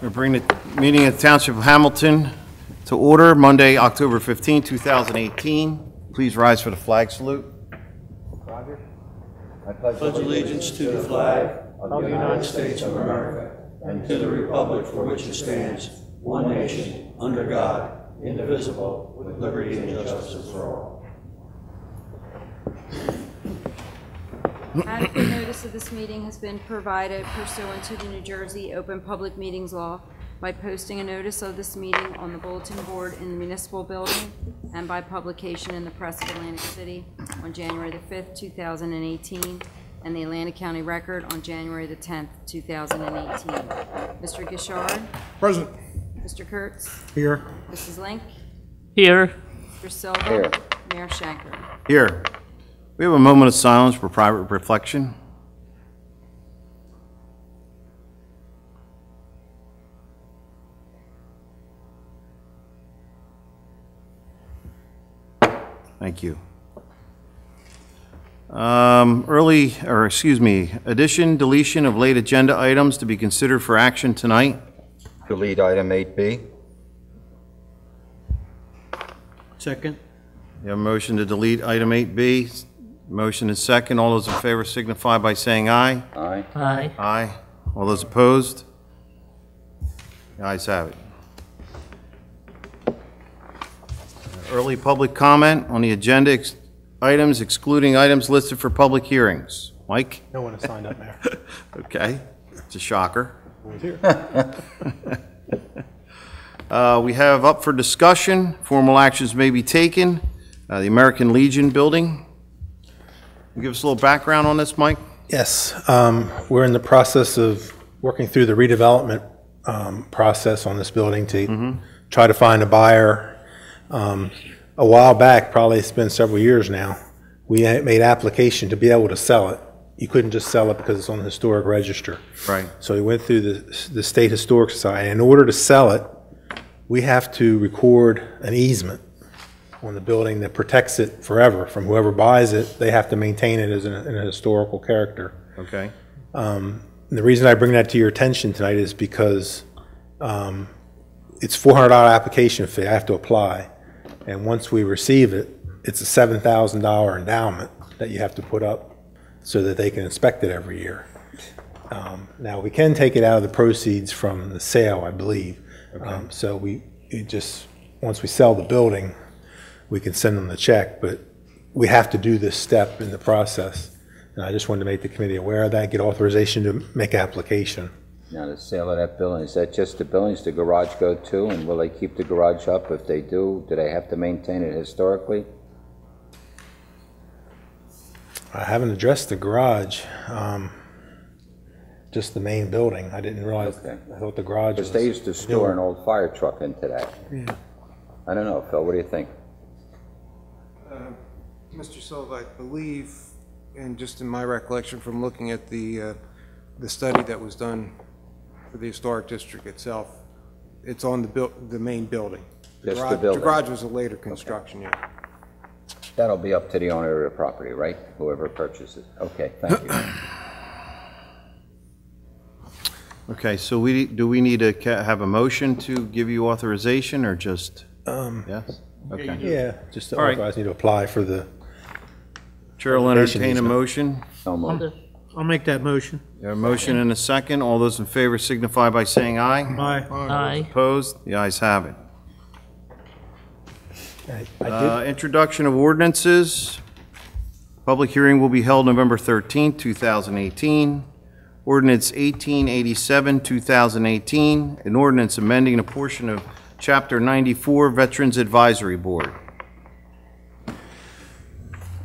We bring the meeting at the Township of Hamilton to order, Monday, October 15, 2018. Please rise for the flag salute. Roger. I pledge allegiance to the flag of the United States of America and to the republic for which it stands, one nation, under God, indivisible, with liberty and justice for all. Adequate notice of this meeting has been provided pursuant to the New Jersey Open Public Meetings Law by posting a notice of this meeting on the bulletin board in the municipal building and by publication in the Press of Atlantic City on January the 5th, 2018, and the Atlantic County Record on January the 10th, 2018. Mr. Gishard? Present. Mr. Kurtz? Here. Mrs. Link? Here. Mr. Silva? Here. Mayor Shanker? Here. We have a moment of silence for private reflection. Thank you. Addition, deletion of late agenda items to be considered for action tonight. Delete item 8B. Second. You have a motion to delete item 8B. Motion is second. All those in favor signify by saying aye. Aye. Aye. Aye. All those opposed? The ayes have it. Early public comment on the agenda items excluding items listed for public hearings. Mike? No one has signed up, Mayor. Okay. It's a shocker. Who's here? We have up for discussion. Formal actions may be taken. The American Legion building. Give us a little background on this, Mike. Yes, we're in the process of working through the redevelopment process on this building to try to find a buyer. A while back, probably it's been several years now, we made application to be able to sell it. You couldn't just sell it because it's on the historic register. Right. So we went through the State Historic Society. In order to sell it, we have to record an easement on the building that protects it forever from whoever buys it. They have to maintain it as in a historical character. Okay. The reason I bring that to your attention tonight is because it's $400 application fee. I have to apply, and once we receive it, it's a $7,000 endowment that you have to put up so that they can inspect it every year. Now we can take it out of the proceeds from the sale, I believe. Okay. So once we sell the building, we can send them the check, but we have to do this step in the process. And I just wanted to make the committee aware of that, get authorization to make application. Now, the sale of that building, is that just the buildings the garage go to, and will they keep the garage up? If they do they have to maintain it historically? I haven't addressed the garage, just the main building. I didn't realize, Okay. I thought the garage was... Because they used to store an old fire truck into that. Yeah. I don't know, Phil, what do you think? Mr. Silva, I believe, and just in my recollection from looking at the study that was done for the historic district itself, it's on the main building. Just the building. The garage was a later construction, yeah. That'll be up to the owner of the property, right? Whoever purchases. Okay, thank you. Okay, so do we need to have a motion to give you authorization or just, yes? Okay. Yeah, just to All right. authorize me to apply for the... Chair will entertain a motion. So moved. I'll make that motion. You have a motion and a second. All those in favor signify by saying aye. Aye. Aye. Opposed? The ayes have it. I did, Introduction of ordinances. Public hearing will be held November 13, 2018. Ordinance 1887, 2018, an ordinance amending a portion of Chapter 94 Veterans Advisory Board.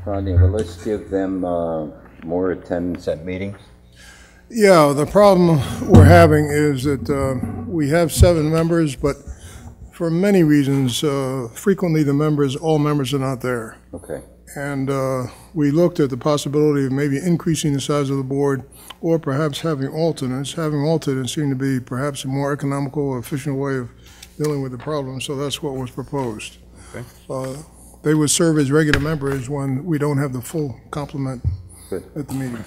Rodney, well, let's give them more attendance at meetings. Yeah, the problem we're having is that we have 7 members, but for many reasons, frequently all members are not there. Okay. And we looked at the possibility of maybe increasing the size of the board or perhaps having alternates. Having alternates seemed to be perhaps a more economical, efficient way of dealing with the problem, so that's what was proposed. Okay. They would serve as regular members when we don't have the full complement Good. at the meeting.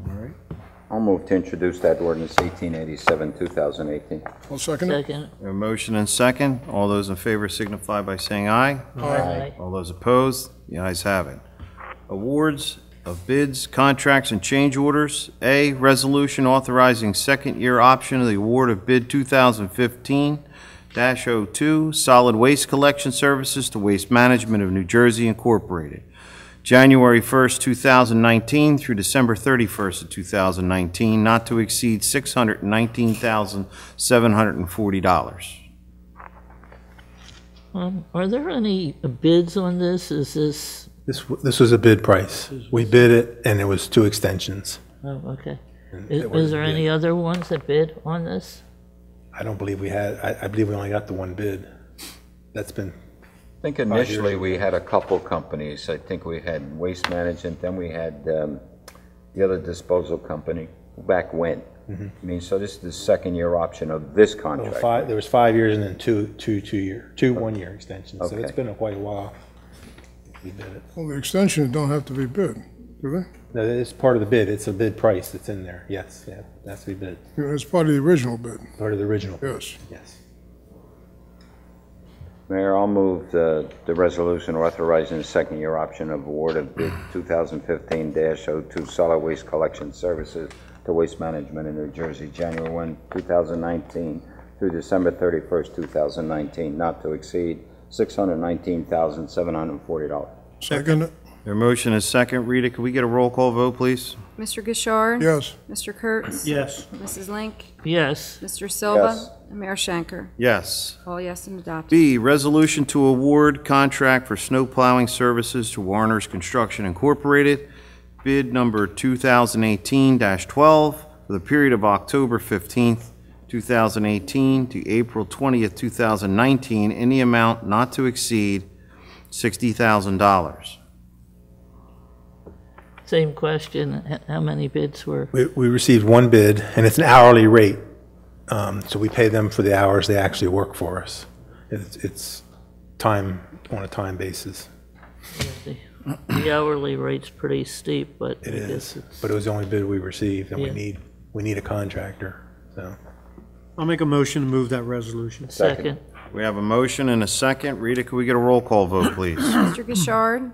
All right. I'll move to introduce that ordinance 1887, 2018. I'll second it. Second. A motion and second. All those in favor signify by saying aye. Aye. All those opposed, the ayes have it. Awards of bids, contracts, and change orders. A, resolution authorizing second-year option of the award of bid 2015-02, solid waste collection services to Waste Management of New Jersey Incorporated, January 1st, 2019 through December 31st of 2019, not to exceed $619,740. Are there any bids on this? Is this, This was a bid price. We bid it, and it was 2 extensions. oh, okay. it was Is there a bid. any other ones that bid on this? I don't believe we had, I believe we only got the 1 bid. That's been, I think initially we had a couple companies. I think we had Waste Management, then we had the other disposal company. Back when? I mean, so this is the second-year option of this contract. there was 5 years and then two 1-year extensions. So it's Okay. been quite a while. We did it. Well, the extensions don't have to be bid, do they? No, it's part of the bid. It's a bid price that's in there. Yes, yeah, it has to be bid. It's part of the original bid, Part of the original. bid. yes. Yes. Mayor, I'll move the resolution authorizing the second-year option of award of bid 2015-02 solid waste collection services to Waste Management in New Jersey, January 1, 2019 through December 31st, 2019, not to exceed $619,740. Second it, Their motion is second. Rita, could we get a roll call vote, please? Mr. Gishard? yes. Mr. Kurtz? Yes. Mrs. Link? Yes. Mr. Silva? Yes. And Mayor Shanker? Yes. All yes and adopted. B, resolution to award contract for snow plowing services to Warner's Construction Incorporated, bid number 2018-12, for the period of October 15th, 2018 to April 20th, 2019, in the amount not to exceed $60,000. Same question. How many bids were? We received 1 bid, and it's an hourly rate. So we pay them for the hours they actually work for us. It's time, on a time basis. The hourly rate's pretty steep, but It I guess is, it's, but it was the only bid we received, and Yeah. we need a contractor, so. I'll make a motion to move that resolution. second. We have a motion and a second. Rita, could we get a roll call vote, please? Mr. Gishard?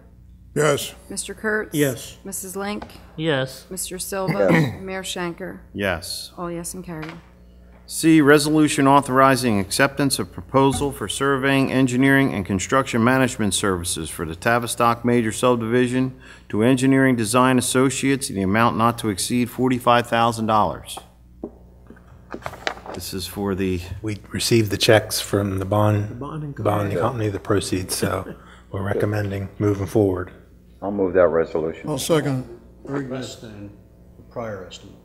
Yes. Mr. Kurtz? Yes. Mrs. Link? Yes. Mr. Silva? And Mayor Shanker? Yes. All yes and carried. C, resolution authorizing acceptance of proposal for surveying, engineering, and construction management services for the Tavistock Major Subdivision to Engineering Design Associates in the amount not to exceed $45,000. This is for the, We received the checks from the bonding bonding company, the proceeds, so we're recommending moving forward. I'll move that resolution. I'll second Very less than the prior estimate.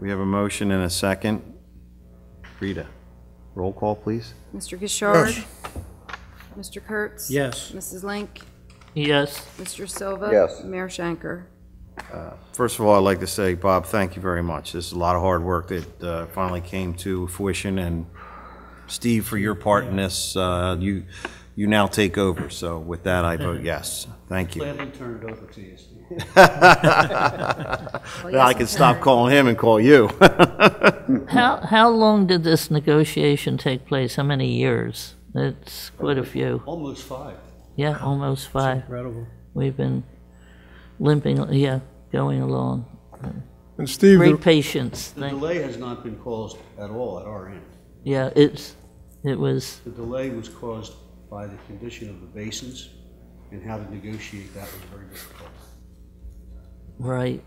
we have a motion and a second. Rita, roll call, please. Mr. Gishard? Yes. Mr. Kurtz? Yes. Mrs. Link? Yes. Mr. Silva? Yes. Mayor Shanker? First of all, I'd like to say, Bob, thank you very much. This is a lot of hard work that finally came to fruition, and Steve, for your part in this, you now take over. So with that, I vote yes. Thank you. Gladly turn it over to you, Steve. Now I can stop calling him and call you. How long did this negotiation take place? How many years? It's quite a few. Almost 5. Yeah, almost 5. Incredible. We've been limping, yeah, going along. And Steve, Great patience. The delay has not been caused at all at our end. Yeah, it was, The delay was caused by the condition of the basins, and how to negotiate that was very difficult. right.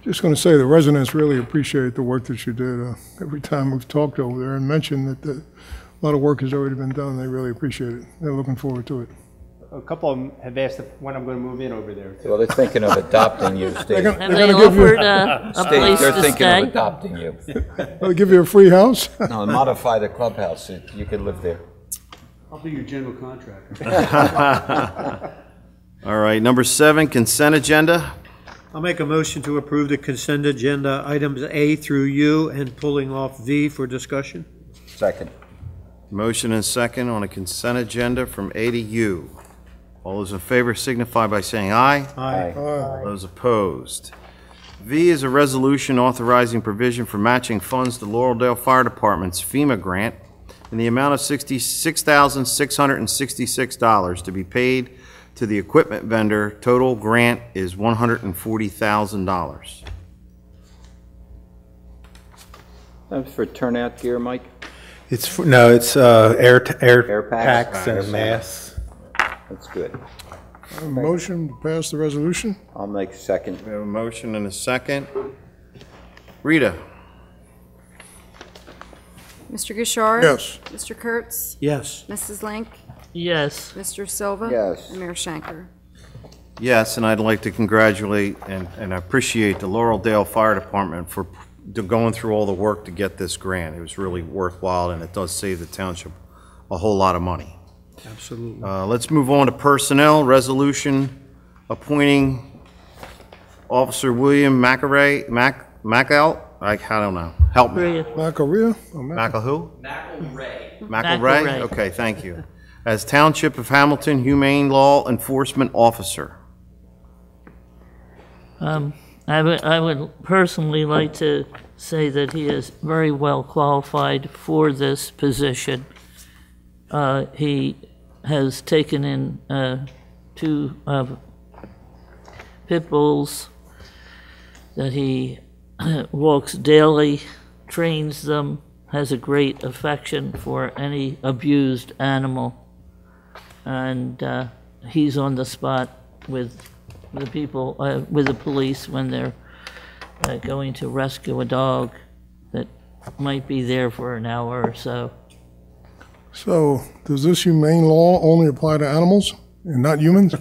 just going to say, the residents really appreciate the work that you did. Every time we've talked over there and mentioned that a lot of work has already been done, they really appreciate it. They're looking forward to it. A couple of them have asked when I'm going to move in over there. Well, they're thinking of adopting you, Steve. Have They're they gonna give you- offered a Steve, place they're to thinking of stay? adopting you. They'll give you a free house? No, modify the clubhouse. You could live there. I'll be your general contractor. All right, number 7, consent agenda. I'll make a motion to approve the consent agenda items A through U and pulling off V for discussion. Second. Motion and second on a consent agenda from A to U. All those in favor signify by saying aye. Aye. Those opposed. V is a resolution authorizing provision for matching funds to Laureldale Fire Department's FEMA grant in the amount of $66,666 to be paid to the equipment vendor. Total grant is $140,000. That's for turnout gear, Mike? It's, no, it's air packs? packs and masks. That's good. I have a motion to pass the resolution? I'll make second. We have a motion and a second. Rita? Mr. Gishar? Yes. Mr. Kurtz? Yes. Mrs. Link? Yes. Mr. Silva? Yes. And Mayor Shanker. Yes, and I'd like to congratulate and appreciate the Laureldale Fire Department for going through all the work to get this grant. It was really worthwhile, and it does save the township a whole lot of money. Absolutely. Let's move on to personnel. Resolution appointing Officer William McElroy, I don't know. Help me. McArea? Who? McElroy. McElroy? Okay, thank you. As Township of Hamilton Humane Law Enforcement Officer. I would personally like to say that he is very well qualified for this position. He has taken in 2 pit bulls that he walks daily, trains them, has a great affection for any abused animal, and he's on the spot with the people, with the police when they're going to rescue a dog that might be there for an hour or so. So, does this humane law only apply to animals and not humans?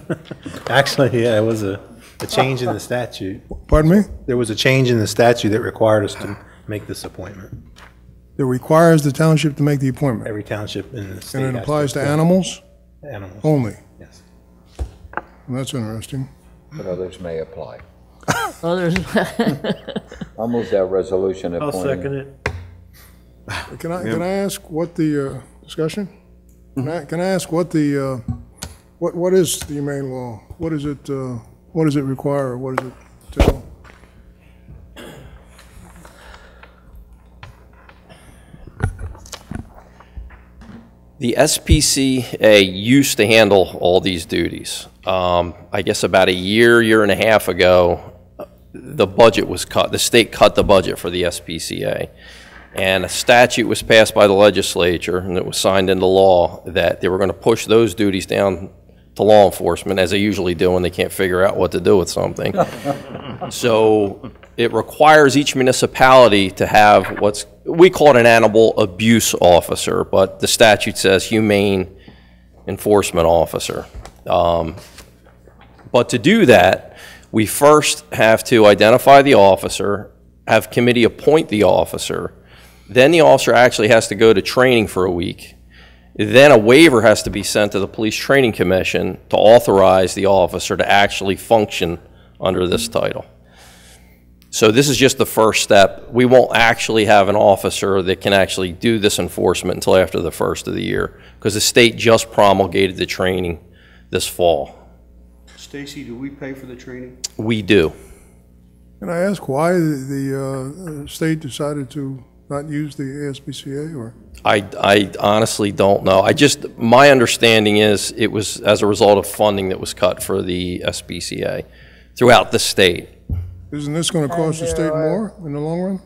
Actually, yeah, it was a change in the statute. Pardon me? There was a change in the statute that required us to make this appointment. It requires the township to make the appointment, Every township in the state. and it has applies to appoint animals Animals. only. Yes. Well, that's interesting. But others may apply. Others, I'll move that resolution I'll appointing. second it. Can I ask what the, discussion? Can I ask what the, what is the humane law? What does it require, or what does it tell? The SPCA used to handle all these duties. I guess about a year and a half ago, the budget was cut. The state cut the budget for the SPCA. And a statute was passed by the legislature, and it was signed into law, that they were going to push those duties down to law enforcement, as they usually do when they can't figure out what to do with something. So it requires each municipality to have we call it an animal abuse officer, but the statute says humane enforcement officer. But to do that, we first have to identify the officer, have committee appoint the officer, then the officer actually has to go to training for a week. Then a waiver has to be sent to the Police Training Commission to authorize the officer to actually function under this title. So this is just the first step. We won't actually have an officer that can actually do this enforcement until after the first of the year, because the state just promulgated the training this fall. Stacy, do we pay for the training? We do. Can I ask why the state decided to not use the ASPCA, or? I honestly don't know. My understanding is it was as a result of funding that was cut for the SPCA throughout the state. Isn't this going to cost the state more in the long run?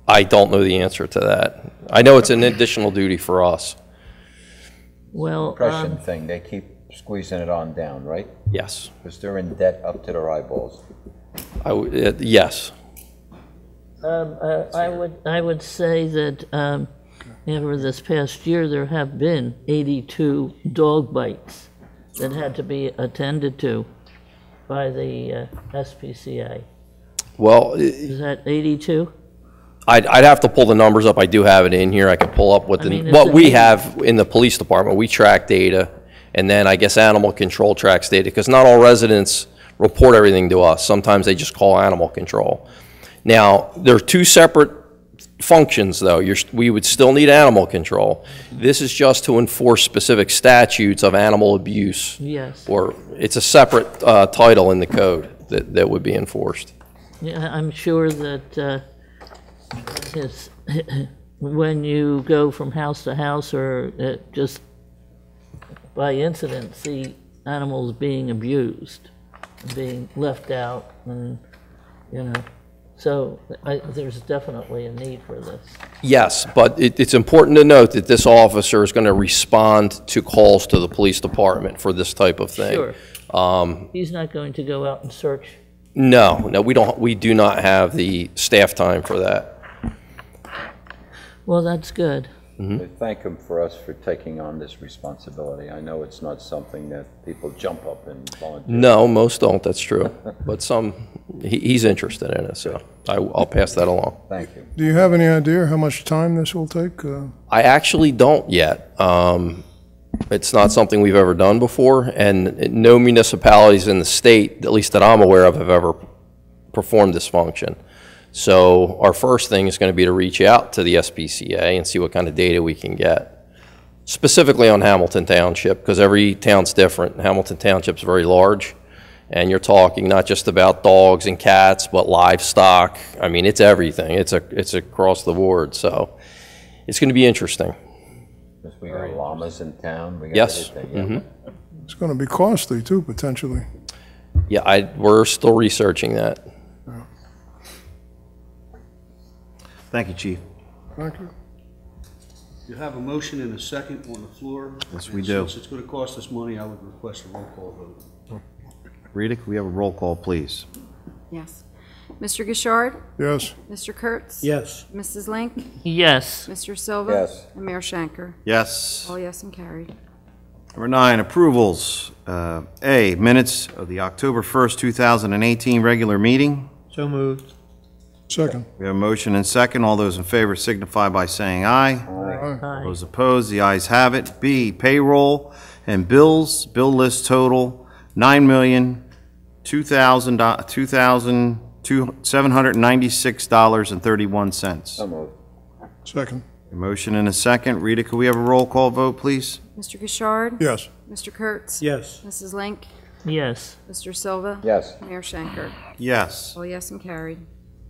I don't know the answer to that. I know it's an additional duty for us. well, Impression thing, they keep squeezing it on down, right? Yes. Because they're in debt up to their eyeballs. Yes. I would say that over this past year, there have been 82 dog bites that had to be attended to by the SPCA. Well, Is that 82? I'd have to pull the numbers up. I do have it in here. I can pull up what it's we have in the police department. We track data, and then I guess animal control tracks data, because not all residents report everything to us. Sometimes they just call animal control. Now, there are two separate functions, though. We would still need animal control. This is just to enforce specific statutes of animal abuse. Yes. Or it's a separate title in the code that would be enforced. Yeah, I'm sure that it's, when you go from house to house or just by incident see animals being abused, being left out, and, you know, so there's definitely a need for this. Yes, but it's important to note that this officer is going to respond to calls to the police department for this type of thing. Sure. He's not going to go out and search. No, we do not have the staff time for that. Well, that's good. We thank him for us for taking on this responsibility. I know it's not something that people jump up and volunteer. No, most don't, that's true. But he's interested in it, so I'll pass that along. Thank you. Do you have any idea how much time this will take? I actually don't yet. It's not something we've ever done before, and no municipalities in the state, at least that I'm aware of, have ever performed this function. So our first thing is going to be to reach out to the SPCA and see what kind of data we can get, specifically on Hamilton Township, because every town's different. Hamilton Township's very large, and you're talking not just about dogs and cats, but livestock. I mean, it's everything. It's across the board, so it's going to be interesting. We got llamas in town. We got Yes. everything. It's going to be costly too, potentially. Yeah, we're still researching that. Thank you, Chief. Thank you. You have a motion and a second on the floor. Yes, we And do. Since it's going to cost us money, I would request a roll call vote. Rita, can we have a roll call, please? Yes. Mr. Gishard? Yes. Mr. Kurtz? Yes. Mrs. Link? Yes. Mr. Silva? Yes. And Mayor Shanker? Yes. All yes and carried. Number 9, approvals. A, minutes of the October 1st, 2018 regular meeting. So moved. Second. We have a motion and second. All those in favor signify by saying aye. Aye. Those opposed, the ayes have it. B, payroll and bills. Bill list total, $9,796.31. So moved. Second. A motion and a second. Rita, could we have a roll call vote, please? Mr. Gishard? Yes. Mr. Kurtz? Yes. Mrs. Link? Yes. Mr. Silva? Yes. Mayor Shanker? Yes. All yes and carried.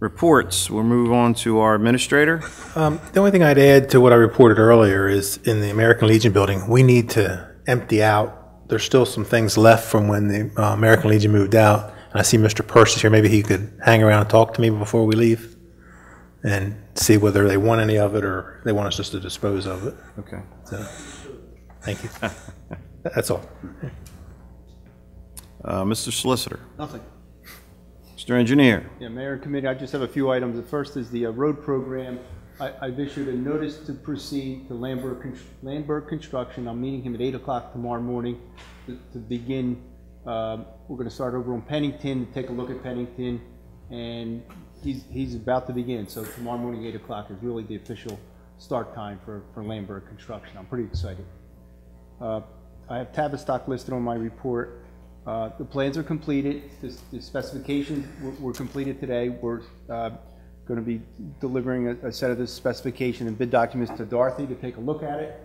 Reports. We'll move on to our administrator. The only thing I'd add to what I reported earlier is in the American Legion building, we need to empty out. There's still some things left from when the American Legion moved out. And I see Mr. Persis here. Maybe he could hang around and talk to me before we leave and see whether they want any of it or they want us just to dispose of it. Okay. So, thank you. That's all. Mr. Solicitor. Nothing. Mr. Engineer. Yeah, Mayor and Committee, I just have a few items. The first is the road program. I've issued a notice to proceed to Landberg Construction. I'm meeting him at 8 o'clock tomorrow morning to begin. We're going to start over on Pennington, to take a look at Pennington, and he's about to begin. So tomorrow morning, 8 o'clock is really the official start time for Landberg Construction. I'm pretty excited. I have Tavistock listed on my report. The plans are completed. The specifications were completed today. We're going to be delivering a set of the specification and bid documents to Dorothy to take a look at it.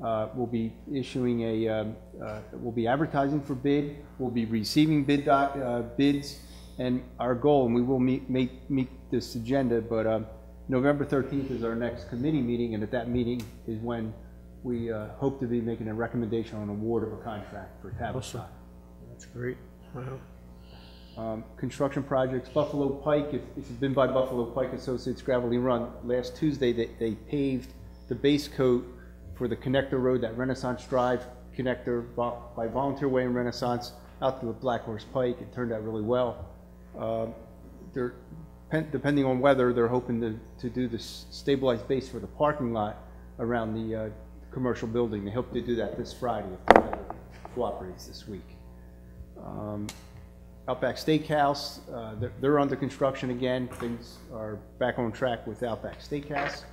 We'll be issuing we'll be advertising for bid. We'll be receiving bids, and our goal, and we will meet this agenda, but November 13th is our next committee meeting, and at that meeting is when we hope to be making a recommendation on award of a contract for Tavistock. That's great. Wow. Construction projects, Buffalo Pike, if you've been by Buffalo Pike Associates Gravelly Run, last Tuesday they paved the base coat for the connector road, that Renaissance Drive connector by Volunteer Way and Renaissance out to the Black Horse Pike. It turned out really well. Depending on weather, they're hoping to do the stabilized base for the parking lot around the commercial building. They hope to do that this Friday if the weather cooperates this week. Outback Steakhouse, they're under construction again. Things are back on track with Outback Steakhouse.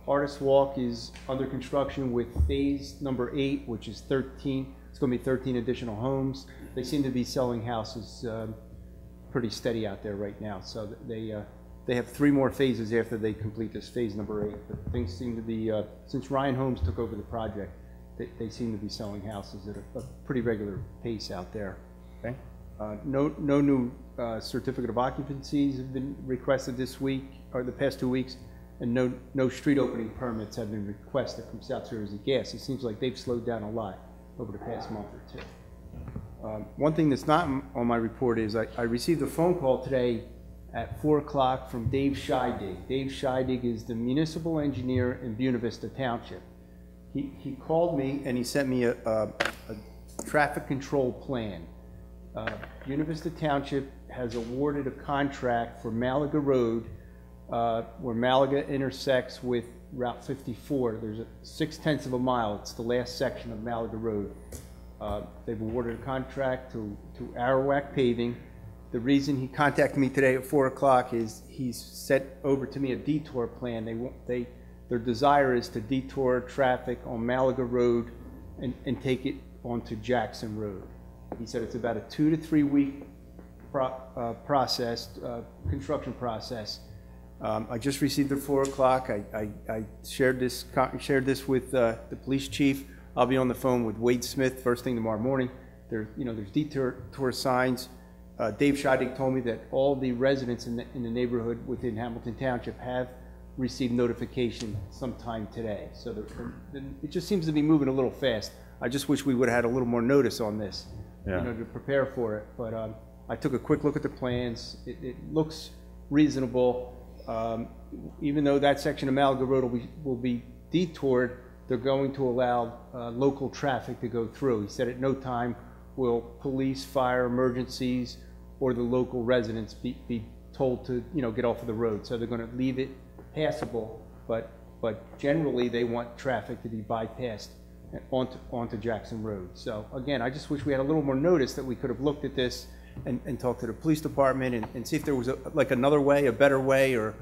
Artist Walk is under construction with phase number 8, which is 13. It's going to be 13 additional homes. They seem to be selling houses pretty steady out there right now. So they they have 3 more phases after they complete this phase number 8. But things seem to be, since Ryan Holmes took over the project, they seem to be selling houses at a pretty regular pace out there. Okay. No new certificate of occupancies have been requested this week, or the past 2 weeks, and no street opening permits have been requested from South Jersey Gas. It seems like they've slowed down a lot over the past month or 2. One thing that's not on my report is I received a phone call today at 4 o'clock from Dave Scheidig. Dave Scheidig is the municipal engineer in Buena Vista Township. He called me and he sent me a traffic control plan. Buena Vista Township has awarded a contract for Malaga Road, where Malaga intersects with Route 54. There's 6/10 of a mile. It's the last section of Malaga Road. They've awarded a contract to Arawak Paving. The reason he contacted me today at 4 o'clock is he's sent over to me a detour plan. Their desire is to detour traffic on Malaga Road and take it onto Jackson Road. He said it's about a 2 to 3 week construction process. I just received at 4 o'clock. I shared this with the police chief. I'll be on the phone with Wade Smith first thing tomorrow morning. There's detour signs. Dave Scheidig told me that all the residents in the neighborhood within Hamilton Township have received notification sometime today. So it just seems to be moving a little fast. I just wish we would have had a little more notice on this, to prepare for it. But I took a quick look at the plans. It looks reasonable. Even though that section of Malaga Road will be detoured, they're going to allow local traffic to go through. He said at no time will police, fire, emergencies, or the local residents be told to get off of the road. So they're going to leave it passable, but generally they want traffic to be bypassed onto Jackson Road. So again, I just wish we had a little more notice that we could have looked at this and talked to the police department and see if there was another way, a better way, or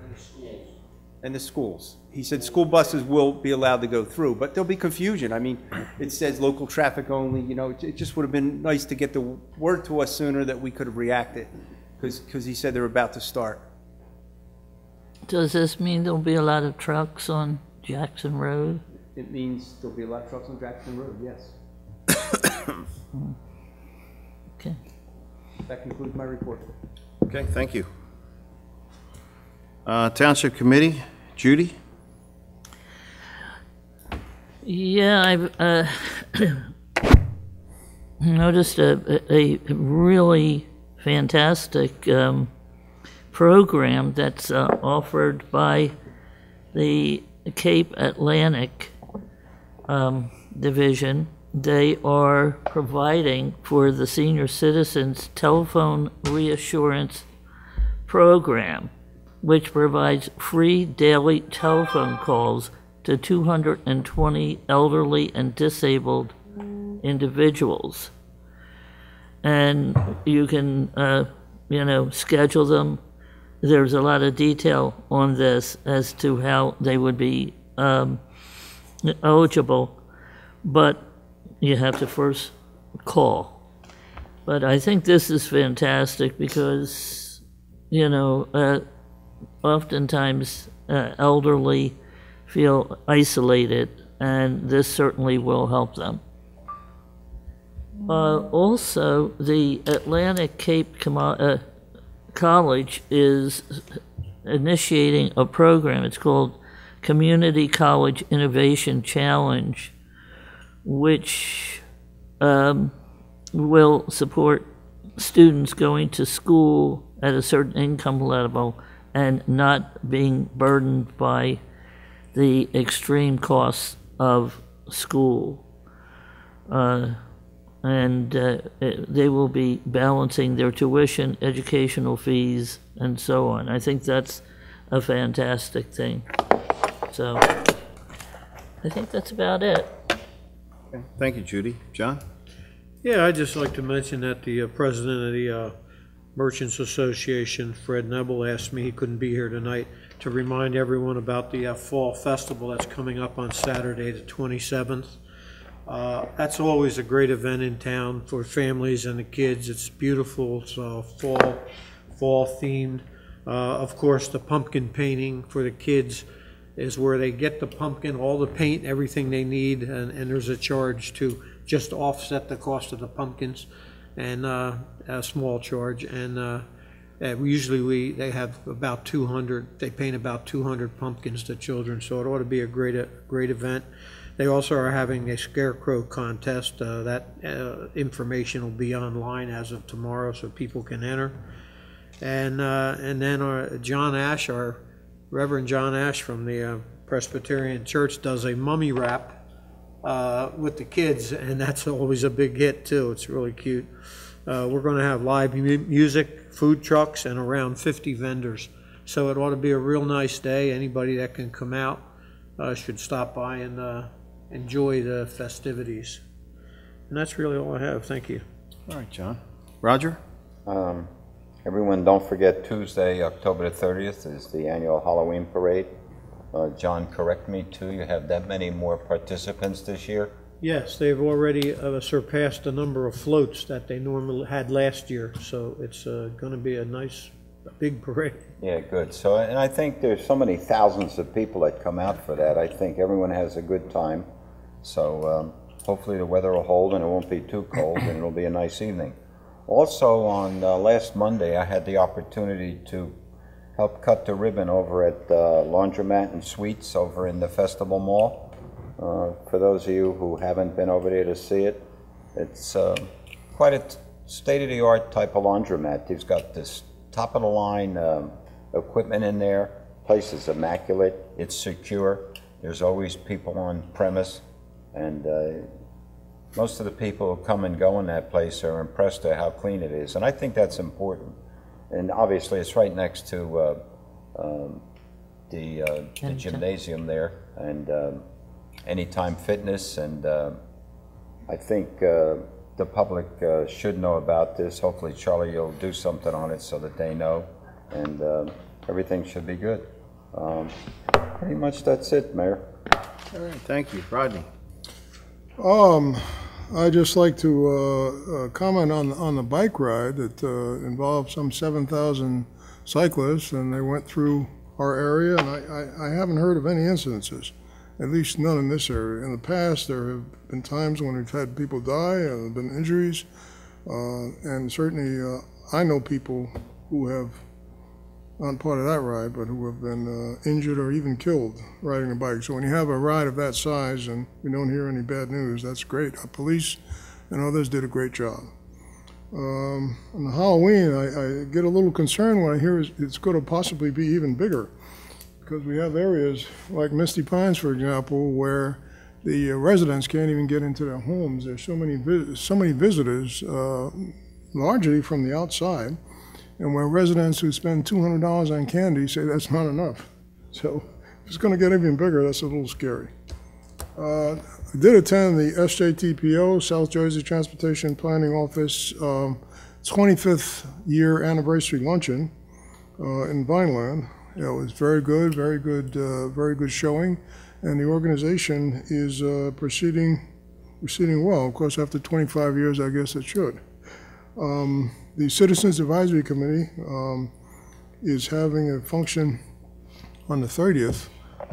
and the schools. He said school buses will be allowed to go through, but there'll be confusion. I mean, it says local traffic only. It just would have been nice to get the word to us sooner that we could have reacted, because he said they're about to start. Does this mean there'll be a lot of trucks on Jackson Road? It means there'll be a lot of trucks on Jackson Road, yes. Okay. That concludes my report. Okay, thank you. Township Committee, Judy? Yeah, I've noticed a really fantastic program that's offered by the Cape Atlantic Division. They are providing for the senior citizens telephone reassurance program, which provides free daily telephone calls to 220 elderly and disabled individuals. And you can, schedule them. There's a lot of detail on this as to how they would be eligible, but you have to first call. But I think this is fantastic because, oftentimes elderly feel isolated, and this certainly will help them. Also, the Atlantic Cape College is initiating a program. It's called Community College Innovation Challenge, which will support students going to school at a certain income level and not being burdened by the extreme costs of school. They will be balancing their tuition, educational fees, and so on. I think that's a fantastic thing. So I think that's about it. Okay. Thank you, Judy. John? Yeah, I'd just like to mention that the president of the Merchants Association, Fred Nebel, asked me, he couldn't be here tonight, to remind everyone about the Fall Festival that's coming up on Saturday, the 27th. That's always a great event in town for families and the kids. It's beautiful. It's fall themed. Of course, the pumpkin painting for the kids is where they get the pumpkin, all the paint, everything they need, and there's a charge to just offset the cost of the pumpkins, and a small charge. And usually they have about 200, they paint about 200 pumpkins to children, so it ought to be a great event. They also are having a scarecrow contest. That information will be online as of tomorrow, so people can enter. And then John Ash, our Reverend John Ash from the Presbyterian Church, does a mummy wrap with the kids, and that's always a big hit too. It's really cute. We're going to have live music, food trucks, and around 50 vendors. So it ought to be a real nice day. Anybody that can come out should stop by and enjoy the festivities. And that's really all I have. Thank you. All right, John. Roger? Everyone, don't forget Tuesday, October the 30th is the annual Halloween parade. John, correct me too, you have that many more participants this year? Yes, they've already surpassed the number of floats that they normally had last year, so it's going to be a nice, big parade. Yeah, good. So, and I think there's so many thousands of people that come out for that. I think everyone has a good time. So hopefully the weather will hold and it won't be too cold and it'll be a nice evening. Also, on last Monday, I had the opportunity to help cut the ribbon over at Laundromat and Sweets over in the Festival Mall. For those of you who haven't been over there to see it, it's quite a state-of-the-art type of laundromat. He's got this top-of-the-line equipment in there. Place is immaculate. It's secure. There's always people on premise, and most of the people who come and go in that place are impressed at how clean it is, and I think that's important. And obviously, it's right next to the gymnasium there, and Anytime Fitness, and I think the public should know about this. Hopefully, Charlie, you'll do something on it so that they know, and everything should be good. Pretty much that's it, Mayor. All right, thank you. Rodney? I'd just like to comment on the bike ride that involved some 7,000 cyclists, and they went through our area, and I haven't heard of any incidences, at least none in this area. In the past, there have been times when we've had people die, there have been injuries, and certainly I know people who have, not part of that ride, but who have been injured or even killed riding a bike. So when you have a ride of that size and you don't hear any bad news, that's great. Our police and others did a great job. On the Halloween, I get a little concerned when I hear it's going to possibly be even bigger, because we have areas like Misty Pines, for example, where the residents can't even get into their homes. There's so many visitors, largely from the outside, and where residents who spend $200 on candy say that's not enough. So if it's going to get even bigger, that's a little scary. I did attend the SJTPO, South Jersey Transportation Planning Office, 25th year anniversary luncheon in Vineland. It was very good showing, and the organization is proceeding well. Of course, after 25 years, I guess it should. The Citizens Advisory Committee is having a function on the 30th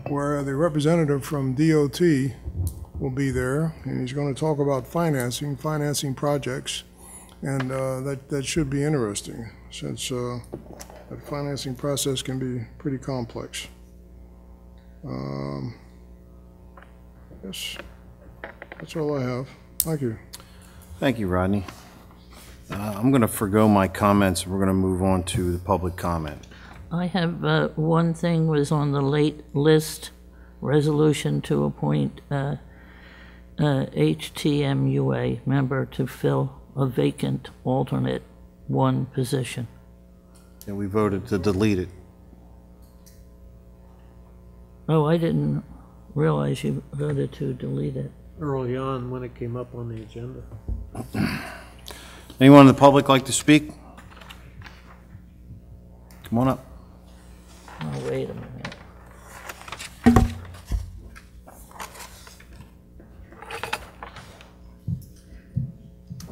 where the representative from DOT will be there, and he's going to talk about financing projects, and that should be interesting, since the financing process can be pretty complex. Yes, that's all I have. Thank you. Thank you, Rodney. I'm going to forgo my comments. We're going to move on to the public comment. I have one thing was on the late list, resolution to appoint HTMUA member to fill a vacant alternate one position. And we voted to delete it. Oh, I didn't realize you voted to delete it. Early on when it came up on the agenda. Anyone in the public like to speak? Come on up. Oh, wait a minute.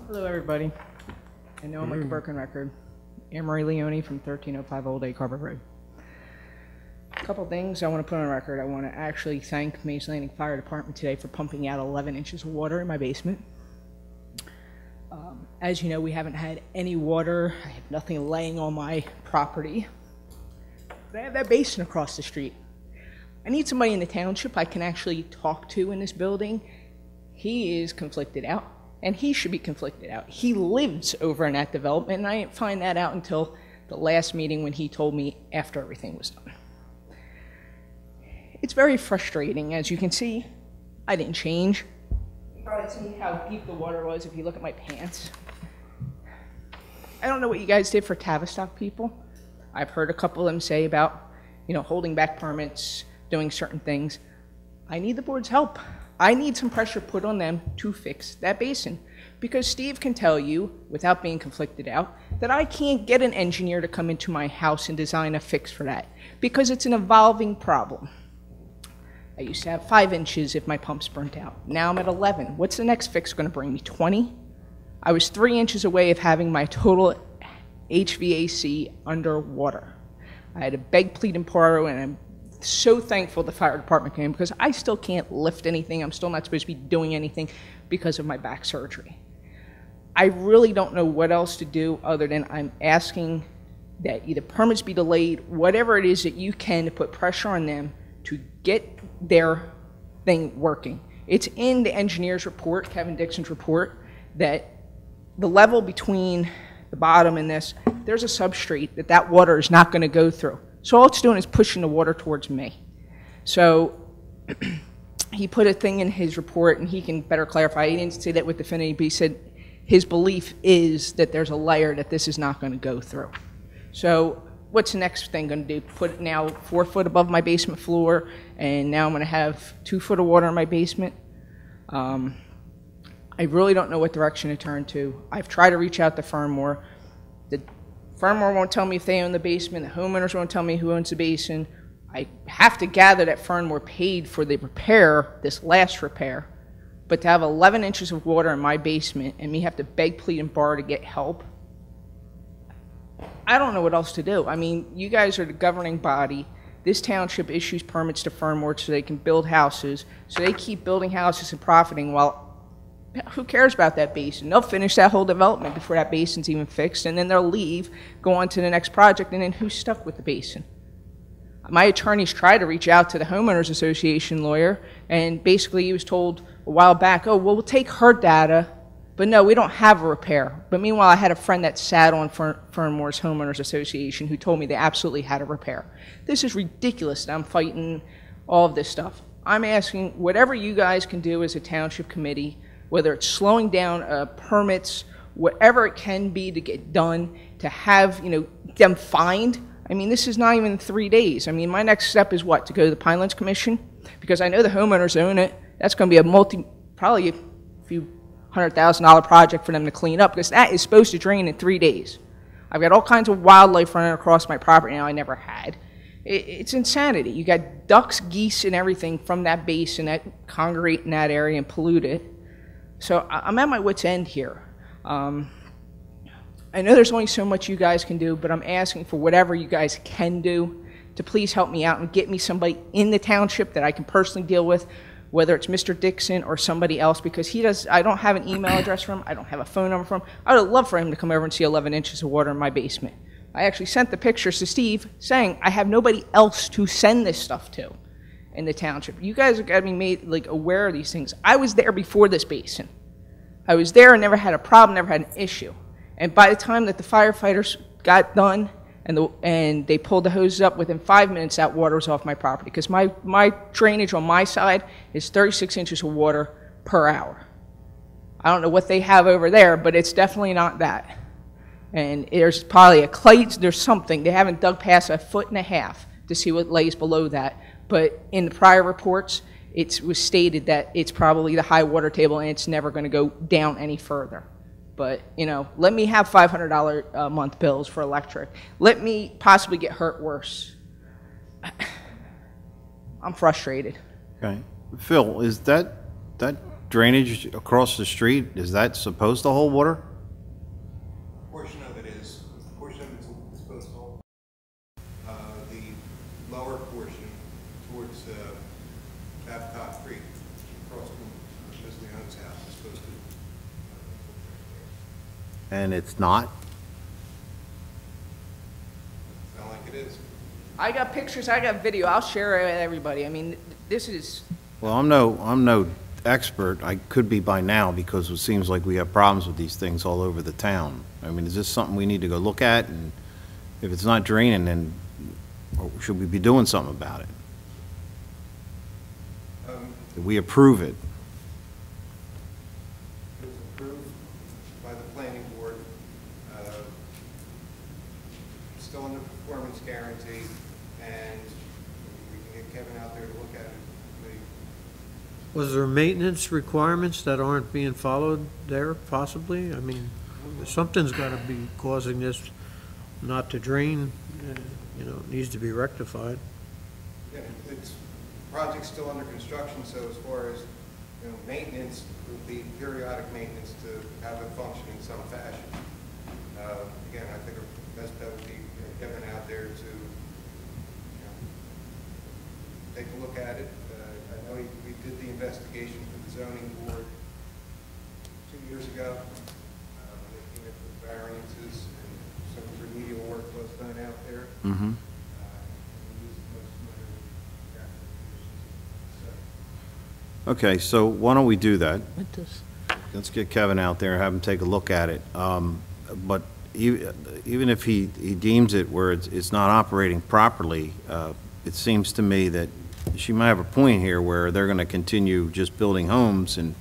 Hello, everybody. I know I'm like a broken record, Anne Marie Leone from 1305 Old Egg Harbor Road. A couple things I want to put on record. I want to actually thank Mason Landing Fire Department today for pumping out 11 inches of water in my basement. As you know, we haven't had any water. I have nothing laying on my property. But I have that basin across the street. I need somebody in the township I can actually talk to in this building. He is conflicted out, and he should be conflicted out. He lives over in that development, and I didn't find that out until the last meeting when he told me after everything was done. It's very frustrating. As you can see, I didn't change. You probably see how deep the water was if you look at my pants. I don't know what you guys did for Tavistock people. I've heard a couple of them say about, holding back permits, doing certain things. I need the board's help. I need some pressure put on them to fix that basin. Because Steve can tell you, without being conflicted out, that I can't get an engineer to come into my house and design a fix for that. Because it's an evolving problem. I used to have 5 inches if my pump's burnt out. Now I'm at 11. What's the next fix going to bring me? 20? I was 3 inches away of having my total HVAC underwater. I had to beg, plead, and borrow, and I'm so thankful the fire department came because I still can't lift anything. I'm still not supposed to be doing anything because of my back surgery. I really don't know what else to do other than I'm asking that either permits be delayed, whatever it is that you can to put pressure on them to get their thing working. It's in the engineer's report, Kevin Dixon's report, that the level between the bottom and this, there's a substrate that water is not going to go through. So all it's doing is pushing the water towards me. So he put a thing in his report, and he can better clarify. He didn't say that with definitivity, but he said his belief is that there's a layer that this is not going to go through. So what's the next thing going to do? Put it now 4 foot above my basement floor, and now I'm going to have 2 foot of water in my basement. I really don't know what direction to turn to. I've tried to reach out to Fernmore. The Fernmore won't tell me if they own the basement. The homeowners won't tell me who owns the basin. I have to gather that Fernmore paid for the repair, this last repair. But to have 11 inches of water in my basement and me have to beg, plead, and borrow to get help, I don't know what else to do. I mean, you guys are the governing body. This township issues permits to Fernmore so they can build houses. So they keep building houses and profiting while who cares about that basin? They'll finish that whole development before that basin's even fixed, and then they'll leave, go on to the next project, and then who's stuck with the basin? My attorneys tried to reach out to the Homeowners Association lawyer, and basically he was told a while back, oh, well, we'll take her data, but no, we don't have a repair. But meanwhile, I had a friend that sat on Fernmore's Homeowners Association who told me they absolutely had a repair. This is ridiculous that I'm fighting all of this stuff. I'm asking whatever you guys can do as a township committee, whether it's slowing down permits, whatever it can be to get done, to have them fined. I mean, this is not even 3 days. I mean, my next step is what? To go to the Pinelands Commission? Because I know the homeowners own it. That's going to be probably a few $100,000 project for them to clean up, because that is supposed to drain in 3 days. I've got all kinds of wildlife running across my property now I never had. It's insanity. You got ducks, geese, and everything from that basin that congregate in that area and pollute it. So I'm at my wit's end here. I know there's only so much you guys can do, but I'm asking for whatever you guys can do to please help me out and get me somebody in the township that I can personally deal with, whether it's Mr. Dixon or somebody else, because I don't have an email address for him, I don't have a phone number for him. I would love for him to come over and see 11 inches of water in my basement. I actually sent the pictures to Steve saying I have nobody else to send this stuff to in the township. You guys have got to be made aware of these things. I was there before this basin. I was there and never had a problem, never had an issue. And by the time that the firefighters got done and they pulled the hoses up, within 5 minutes that water was off my property, because my drainage on my side is 36 inches of water per hour. I don't know what they have over there, but it's definitely not that. And there's probably there's something. They haven't dug past 1.5 feet to see what lays below that. But in the prior reports, it was stated that it's probably the high water table and it's never going to go down any further. But, let me have $500 a month bills for electric. Let me possibly get hurt worse. I'm frustrated. Okay. Phil, is that drainage across the street, is that supposed to hold water? A portion of it is. A portion of it's lower portion towards Babcock Creek, across from Mr. Leone's house, is supposed to. And it's not? Sound like it is. I got pictures, I got video, I'll share it with everybody. I mean, this is, Well, I'm no expert. I could be by now because it seems like we have problems with these things all over the town. I mean, is this something we need to go look at? And if it's not draining, then should we be doing something about it? Did we approve it? It was approved by the planning board, still under performance guarantee, and we can get Kevin out there to look at it. Was there maintenance requirements that aren't being followed there, possibly? I mean, something's got to be causing this not to drain, you know, it needs to be rectified. Yeah, it's, project's still under construction, so as far as, you know, maintenance, would be periodic maintenance to have it function in some fashion. Again, I think our best bet would be Kevin out there to, you know, take a look at it. I know we did the investigation for the zoning board 2 years ago. Looking at the variances and some remedial work was done out there. Mm-hmm. Okay, so why don't we do that? Let's get Kevin out there, have him take a look at it. But even if he deems it where it's not operating properly, it seems to me that she might have a point here where they're going to continue just building homes and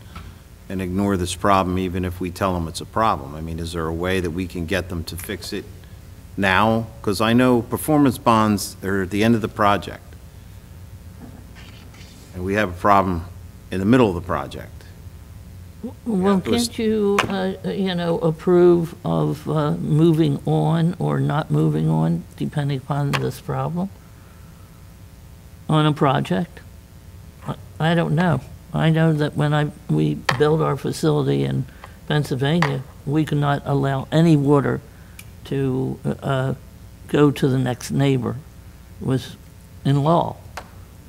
ignore this problem even if we tell them it's a problem. I mean, is there a way that we can get them to fix it now? Because I know performance bonds are at the end of the project. And we have a problem in the middle of the project. Well, can't you, you know, approve of moving on or not moving on, depending upon this problem, on a project? I don't know. I know that when we built our facility in Pennsylvania, we could not allow any water to go to the next neighbor. It was in law.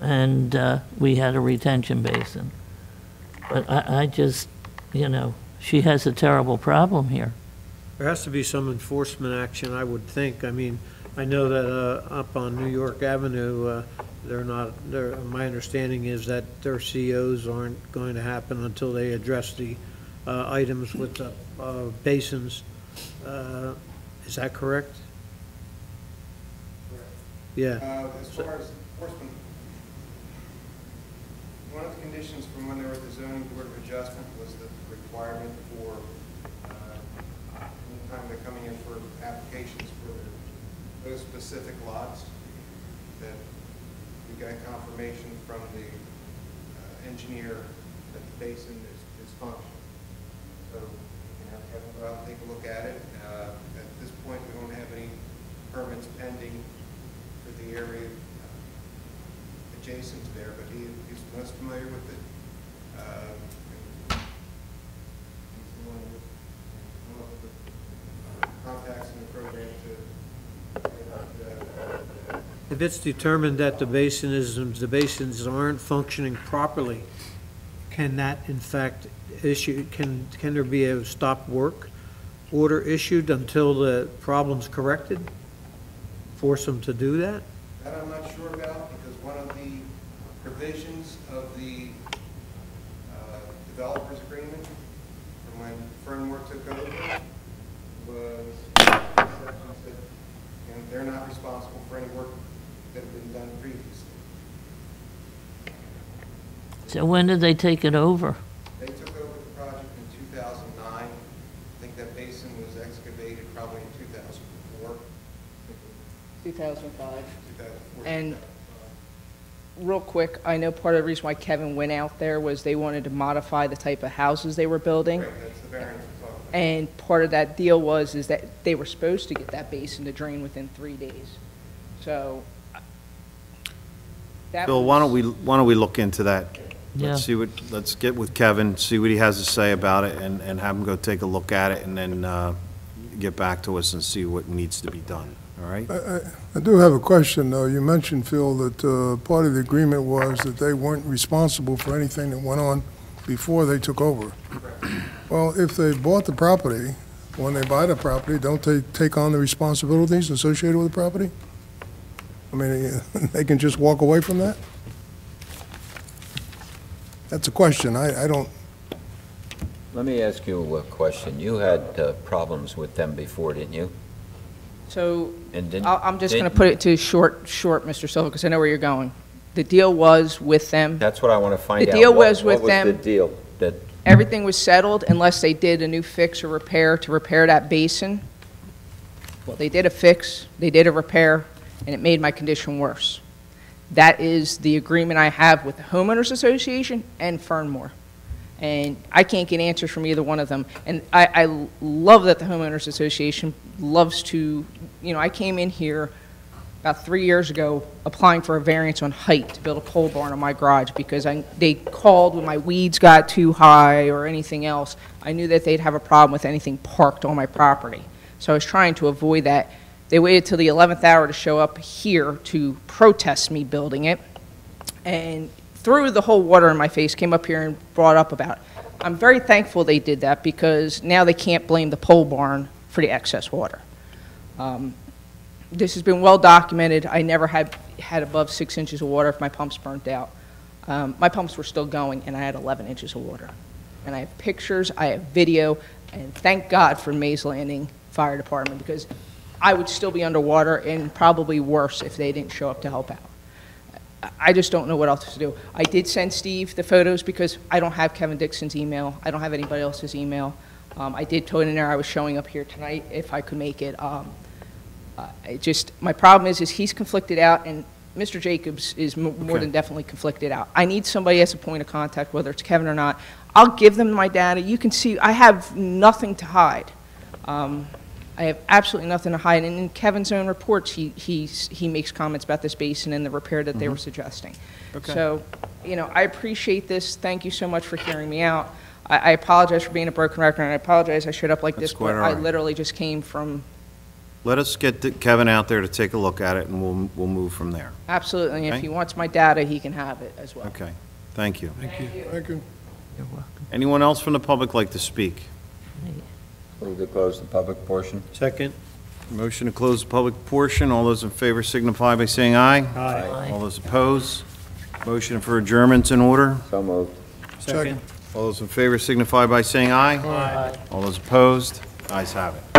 And we had a retention basin. But I just, you know, she has a terrible problem here. There has to be some enforcement action, I would think. I mean, I know that up on New York Avenue, my understanding is that their COs aren't going to happen until they address the items with the basins. Is that correct? Yeah. As far as enforcement, one of the conditions from when they were at the zoning board of adjustment was the requirement for, anytime they're coming in for applications for those specific lots, that we got confirmation from the engineer that the basin is functional. So we can have Kevin go out and take a look at it. At this point, we don't have any permits pending for the area adjacent to there, but he's most familiar with it. He's the one with the contacts in the program to. If it's determined that the basins aren't functioning properly, can that in fact issue? Can there be a stop work order issued until the problem's corrected? Force them to do that? That I'm not sure about, because one of the provisions of the developer's agreement from when Fernmore took over was exceptions that, you know, they're not responsible for any work that had been done previously. So when did they take it over? They took over the project in 2009. I think that basin was excavated probably in 2004. 2005. 2004. And real quick, I know part of the reason why Kevin went out there was they wanted to modify the type of houses they were building. Right, that's the variance we're talking about. And part of that deal is that they were supposed to get that basin to drain within 3 days. So that Bill, why don't we look into that? Yeah. Let's get with Kevin, see what he has to say about it, and have him go take a look at it, and then get back to us and see what needs to be done. All right? I do have a question, though. You mentioned, Phil, that part of the agreement was that they weren't responsible for anything that went on before they took over. Well, if they bought the property, when they buy the property, don't they take on the responsibilities associated with the property? I mean, they can just walk away from that? That's a question. I don't, Let me ask you a question. You had problems with them before, didn't you? So And didn't- I'm just going to didn't- put it to short, Mr. Silva, because I know where you're going. The deal was with them. That's what I want to find out. The deal What- was with them. What was the deal? That, Everything was settled unless they did a new fix or repair to repair that basin. Well, they did a fix, they did a repair, and it made my condition worse. That is the agreement I have with the homeowners association and Fernmore. And I can't get answers from either one of them. And I love that the homeowners association loves to, I came in here about 3 years ago applying for a variance on height to build a pole barn on my garage because they called when my weeds got too high or anything else. I knew that they'd have a problem with anything parked on my property. So I was trying to avoid that. They waited till the 11th hour to show up here to protest me building it, and threw the whole water in my face, came up here and brought up about it. I'm very thankful they did that because now they can't blame the pole barn for the excess water. This has been well documented. I never had above 6 inches of water if my pumps burnt out. My pumps were still going, and I had 11 inches of water. And I have pictures, I have video, and thank God for Mays Landing Fire Department because I would still be underwater and probably worse if they didn't show up to help out. I just don't know what else to do. I did send Steve the photos because I don't have Kevin Dixon's email. I don't have anybody else's email. I did put in there I was showing up here tonight if I could make it. My problem is he's conflicted out, and Mr. Jacobs is more than definitely conflicted out. I need somebody as a point of contact, whether it's Kevin or not. I'll give them my data. You can see I have nothing to hide. I have absolutely nothing to hide. And in Kevin's own reports, he makes comments about this basin and the repair that they were suggesting. Okay. So, I appreciate this. Thank you so much for hearing me out. I apologize for being a broken record, and I apologize I showed up like That's this, quite but all I right. literally just came from, Let us get Kevin out there to take a look at it, and we'll move from there. absolutely, and if Okay. he wants my data, he can have it as well. Okay, thank you. thank you. Anyone else from the public like to speak? move to close the public portion. Second? Motion to close the public portion. All those in favor signify by saying aye. Aye. All those opposed? Motion for adjournment's in order. So moved. Second? All those in favor signify by saying aye. Aye. All those opposed? Ayes have it.